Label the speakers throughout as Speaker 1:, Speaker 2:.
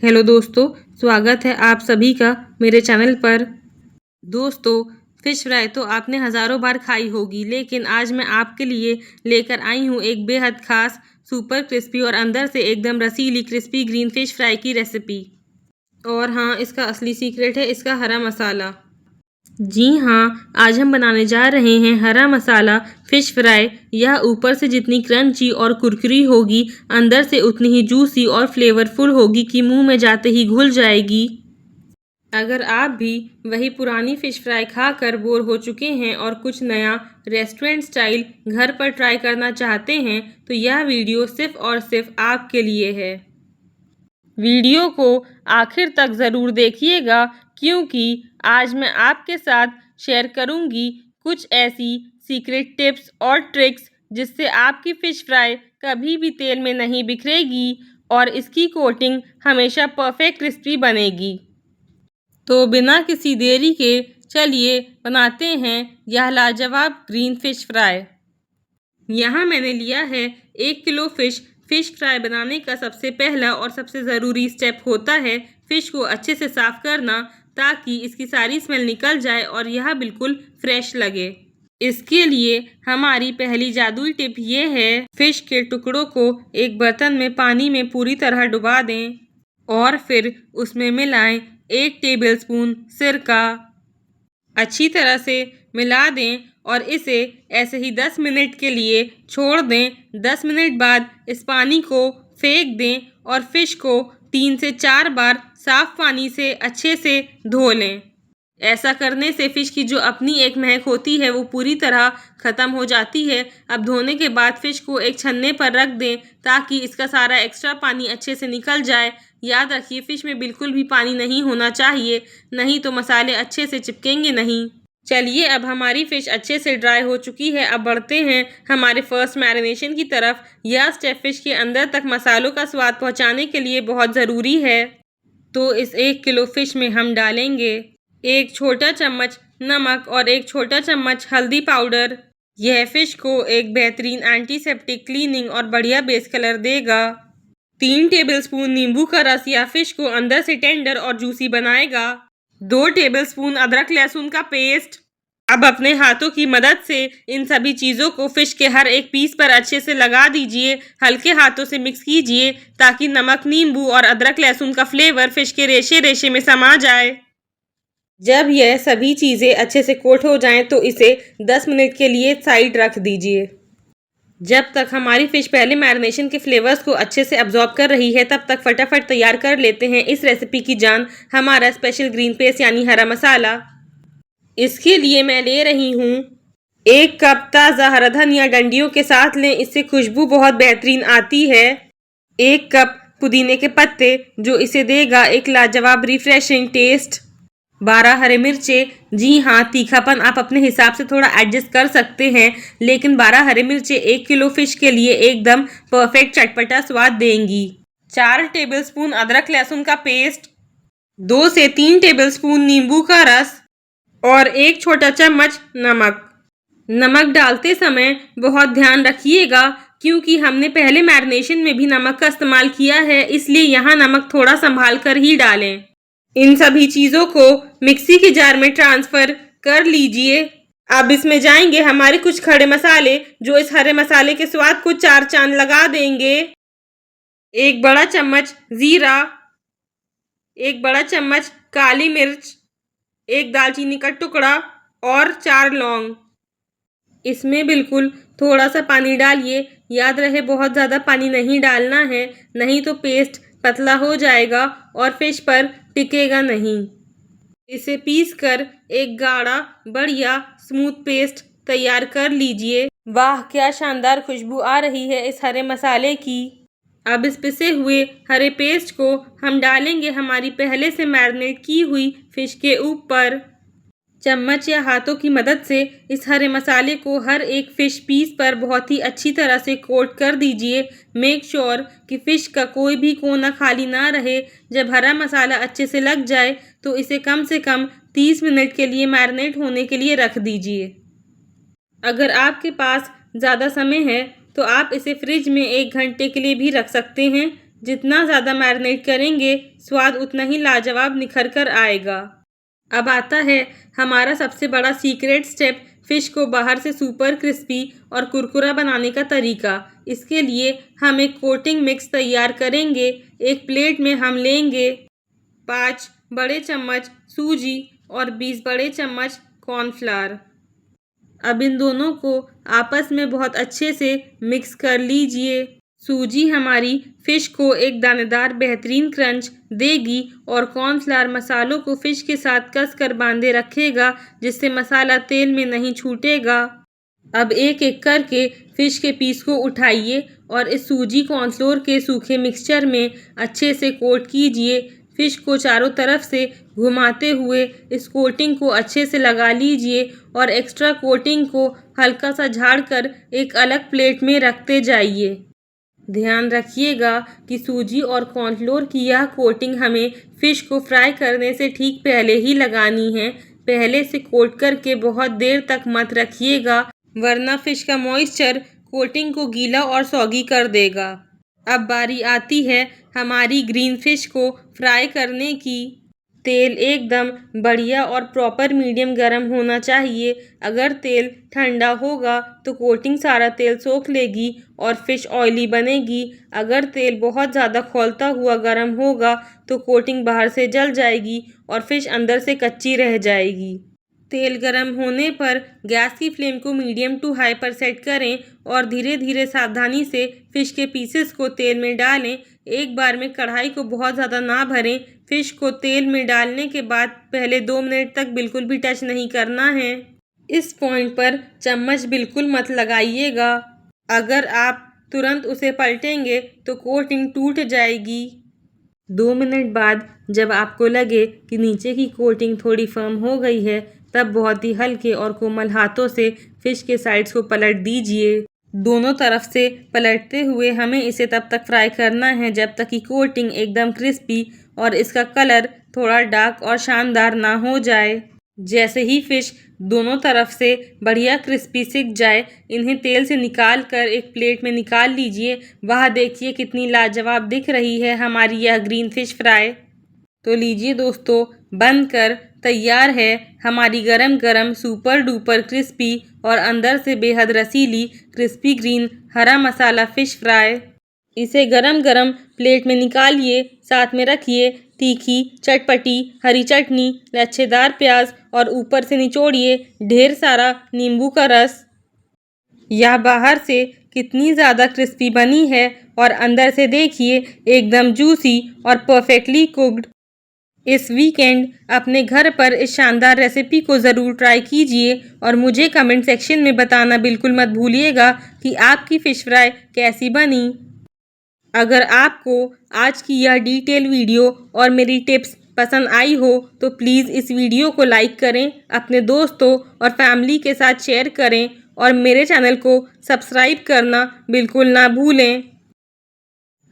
Speaker 1: Hello दोस्तों, स्वागत है आप सभी का मेरे चैनल पर। दोस्तों, फ़िश फ्राई तो आपने हज़ारों बार खाई होगी, लेकिन आज मैं आपके लिए लेकर आई हूँ एक बेहद ख़ास, सुपर क्रिस्पी और अंदर से एकदम रसीली क्रिस्पी ग्रीन फ़िश फ्राई की रेसिपी। और हाँ, इसका असली सीक्रेट है इसका हरा मसाला। जी हाँ, आज हम बनाने जा रहे हैं हरा मसाला फ़िश फ्राई। यह ऊपर से जितनी क्रंची और कुरकुरी होगी, अंदर से उतनी ही जूसी और फ्लेवरफुल होगी कि मुंह में जाते ही घुल जाएगी। अगर आप भी वही पुरानी फ़िश फ्राई खाकर बोर हो चुके हैं और कुछ नया रेस्टोरेंट स्टाइल घर पर ट्राई करना चाहते हैं, तो यह वीडियो सिर्फ़ और सिर्फ़ आपके लिए है। वीडियो को आखिर तक ज़रूर देखिएगा, क्योंकि आज मैं आपके साथ शेयर करूंगी कुछ ऐसी सीक्रेट टिप्स और ट्रिक्स जिससे आपकी फ़िश फ्राई कभी भी तेल में नहीं बिखरेगी और इसकी कोटिंग हमेशा परफेक्ट क्रिस्पी बनेगी। तो बिना किसी देरी के चलिए बनाते हैं यह लाजवाब ग्रीन फ़िश फ्राई। यहाँ मैंने लिया है 1 किलो फ़िश फ्राई बनाने का सबसे पहला और सबसे ज़रूरी स्टेप होता है फ़िश को अच्छे से साफ़ करना, ताकि इसकी सारी स्मेल निकल जाए और यह बिल्कुल फ्रेश लगे। इसके लिए हमारी पहली जादुई टिप ये है, फ़िश के टुकड़ों को एक बर्तन में पानी में पूरी तरह डुबा दें और फिर उसमें मिलाएं 1 टेबलस्पून सिरका। अच्छी तरह से मिला दें और इसे ऐसे ही 10 मिनट के लिए छोड़ दें। 10 मिनट बाद इस पानी को फेंक दें और फ़िश को 3 से 4 बार साफ़ पानी से अच्छे से धो लें। ऐसा करने से फ़िश की जो अपनी एक महक होती है वो पूरी तरह ख़त्म हो जाती है। अब धोने के बाद फ़िश को एक छन्ने पर रख दें, ताकि इसका सारा एक्स्ट्रा पानी अच्छे से निकल जाए। याद रखिए, फ़िश में बिल्कुल भी पानी नहीं होना चाहिए, नहीं तो मसाले अच्छे से चिपकेंगे नहीं। चलिए, अब हमारी फ़िश अच्छे से ड्राई हो चुकी है। अब बढ़ते हैं हमारे फर्स्ट मैरिनेशन की तरफ। यह स्टेप फ़िश के अंदर तक मसालों का स्वाद पहुँचाने के लिए बहुत ज़रूरी है। तो इस 1 किलो फ़िश में हम डालेंगे 1 छोटा चम्मच नमक और 1 छोटा चम्मच हल्दी पाउडर। यह फ़िश को एक बेहतरीन एंटीसेप्टिक, क्लीनिंग और बढ़िया बेस कलर देगा। 3 टेबलस्पून नींबू का रस यह फ़िश को अंदर से टेंडर और जूसी बनाएगा। 2 टेबलस्पून अदरक लहसुन का पेस्ट। अब अपने हाथों की मदद से इन सभी चीज़ों को फ़िश के हर एक पीस पर अच्छे से लगा दीजिए। हल्के हाथों से मिक्स कीजिए, ताकि नमक, नींबू और अदरक लहसुन का फ्लेवर फ़िश के रेशे रेशे में समा जाए। जब यह सभी चीज़ें अच्छे से कोट हो जाएं, तो इसे 10 मिनट के लिए साइड रख दीजिए। जब तक हमारी फ़िश पहले मैरिनेशन के फ्लेवर्स को अच्छे से अब्जॉर्ब कर रही है, तब तक फटाफट तैयार कर लेते हैं इस रेसिपी की जान, हमारा स्पेशल ग्रीन पेस्ट यानी हरा मसाला। इसके लिए मैं ले रही हूँ 1 कप ताज़ा हरा धनिया। डंडियों के साथ लें, इससे खुशबू बहुत बेहतरीन आती है। 1 कप पुदीने के पत्ते, जो इसे देगा एक लाजवाब रिफ्रेशिंग टेस्ट। 12 हरे मिर्चे। जी हाँ, तीखापन आप अपने हिसाब से थोड़ा एडजस्ट कर सकते हैं, लेकिन 12 हरे मिर्चे 1 किलो फ़िश के लिए एकदम परफेक्ट चटपटा स्वाद देंगी। 4 टेबलस्पून अदरक लहसुन का पेस्ट, 2 से 3 टेबलस्पून नींबू का रस और 1 छोटा चम्मच नमक। नमक डालते समय बहुत ध्यान रखिएगा, क्योंकि हमने पहले मैरिनेशन में भी नमक का इस्तेमाल किया है, इसलिए यहाँ नमक थोड़ा संभाल कर ही डालें। इन सभी चीज़ों को मिक्सी के जार में ट्रांसफ़र कर लीजिए। अब इसमें जाएंगे हमारे कुछ खड़े मसाले, जो इस हरे मसाले के स्वाद को 4 चांद लगा देंगे। 1 बड़ा चम्मच ज़ीरा, 1 बड़ा चम्मच काली मिर्च, 1 दालचीनी का टुकड़ा और 4 लौंग। इसमें बिल्कुल थोड़ा सा पानी डालिए। याद रहे, बहुत ज़्यादा पानी नहीं डालना है, नहीं तो पेस्ट पतला हो जाएगा और फ़िश पर टिकेगा नहीं। इसे पीस कर एक गाढ़ा, बढ़िया, स्मूथ पेस्ट तैयार कर लीजिए। वाह, क्या शानदार खुशबू आ रही है इस हरे मसाले की। अब इस पिसे हुए हरे पेस्ट को हम डालेंगे हमारी पहले से मैरिनेट की हुई फ़िश के ऊपर। चम्मच या हाथों की मदद से इस हरे मसाले को हर एक फ़िश पीस पर बहुत ही अच्छी तरह से कोट कर दीजिए। मेक श्योर कि फ़िश का कोई भी कोना खाली ना रहे। जब हरा मसाला अच्छे से लग जाए, तो इसे कम से कम 30 मिनट के लिए मैरिनेट होने के लिए रख दीजिए। अगर आपके पास ज़्यादा समय है, तो आप इसे फ्रिज में 1 घंटे के लिए भी रख सकते हैं। जितना ज़्यादा मैरिनेट करेंगे स्वाद उतना ही लाजवाब निखर कर आएगा। अब आता है हमारा सबसे बड़ा सीक्रेट स्टेप, फ़िश को बाहर से सुपर क्रिस्पी और कुरकुरा बनाने का तरीका। इसके लिए हम एक कोटिंग मिक्स तैयार करेंगे। एक प्लेट में हम लेंगे 5 बड़े चम्मच सूजी और 20 बड़े चम्मच कॉर्नफ्लावर। अब इन दोनों को आपस में बहुत अच्छे से मिक्स कर लीजिए। सूजी हमारी फ़िश को एक दानेदार बेहतरीन क्रंच देगी और कॉर्नफ्लावर मसालों को फ़िश के साथ कस कर बांधे रखेगा, जिससे मसाला तेल में नहीं छूटेगा। अब एक एक करके फ़िश के पीस को उठाइए और इस सूजी कॉर्नफ्लोर के सूखे मिक्सचर में अच्छे से कोट कीजिए। फ़िश को चारों तरफ से घुमाते हुए इस कोटिंग को अच्छे से लगा लीजिए और एक्स्ट्रा कोटिंग को हल्का सा झाड़कर एक अलग प्लेट में रखते जाइए। ध्यान रखिएगा कि सूजी और कॉर्नफ्लोर की यह कोटिंग हमें फ़िश को फ्राई करने से ठीक पहले ही लगानी है। पहले से कोट करके बहुत देर तक मत रखिएगा, वरना फ़िश का मॉइस्चर कोटिंग को गीला और सॉगी कर देगा। अब बारी आती है हमारी ग्रीन फ़िश को फ्राई करने की। तेल एकदम बढ़िया और प्रॉपर मीडियम गरम होना चाहिए। अगर तेल ठंडा होगा तो कोटिंग सारा तेल सोख लेगी और फ़िश ऑयली बनेगी। अगर तेल बहुत ज़्यादा खौलता हुआ गरम होगा तो कोटिंग बाहर से जल जाएगी और फ़िश अंदर से कच्ची रह जाएगी। तेल गरम होने पर गैस की फ्लेम को मीडियम टू हाई पर सेट करें और धीरे धीरे सावधानी से फ़िश के पीसेस को तेल में डालें। एक बार में कढ़ाई को बहुत ज़्यादा ना भरें। फ़िश को तेल में डालने के बाद पहले 2 मिनट तक बिल्कुल भी टच नहीं करना है। इस पॉइंट पर चम्मच बिल्कुल मत लगाइएगा। अगर आप तुरंत उसे पलटेंगे तो कोटिंग टूट जाएगी। 2 मिनट बाद जब आपको लगे कि नीचे की कोटिंग थोड़ी फर्म हो गई है, तब बहुत ही हल्के और कोमल हाथों से फ़िश के साइड्स को पलट दीजिए। दोनों तरफ से पलटते हुए हमें इसे तब तक फ्राई करना है जब तक कि कोटिंग एकदम क्रिस्पी और इसका कलर थोड़ा डार्क और शानदार ना हो जाए। जैसे ही फ़िश दोनों तरफ से बढ़िया क्रिस्पी सिक जाए, इन्हें तेल से निकाल कर एक प्लेट में निकाल लीजिए। वह देखिए कितनी लाजवाब दिख रही है हमारी यह ग्रीन फ़िश फ्राई। तो लीजिए दोस्तों, बनकर तैयार है हमारी गरम गरम सुपर डुपर क्रिस्पी और अंदर से बेहद रसीली क्रिस्पी ग्रीन हरा मसाला फ़िश फ्राई। इसे गरम गरम प्लेट में निकालिए, साथ में रखिए तीखी चटपटी हरी चटनी, लच्छेदार प्याज और ऊपर से निचोड़िए ढेर सारा नींबू का रस। यह बाहर से कितनी ज़्यादा क्रिस्पी बनी है और अंदर से देखिए एकदम जूसी और परफेक्टली कुक्ड। इस वीकेंड अपने घर पर इस शानदार रेसिपी को ज़रूर ट्राई कीजिए और मुझे कमेंट सेक्शन में बताना बिल्कुल मत भूलिएगा कि आपकी फ़िश फ्राई कैसी बनी। अगर आपको आज की यह डिटेल वीडियो और मेरी टिप्स पसंद आई हो तो प्लीज़ इस वीडियो को लाइक करें, अपने दोस्तों और फैमिली के साथ शेयर करें और मेरे चैनल को सब्सक्राइब करना बिल्कुल ना भूलें।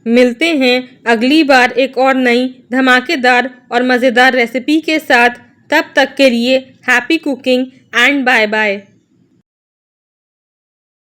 Speaker 1: मिलते हैं अगली बार एक और नई धमाकेदार और मज़ेदार रेसिपी के साथ। तब तक के लिए happy cooking and bye bye.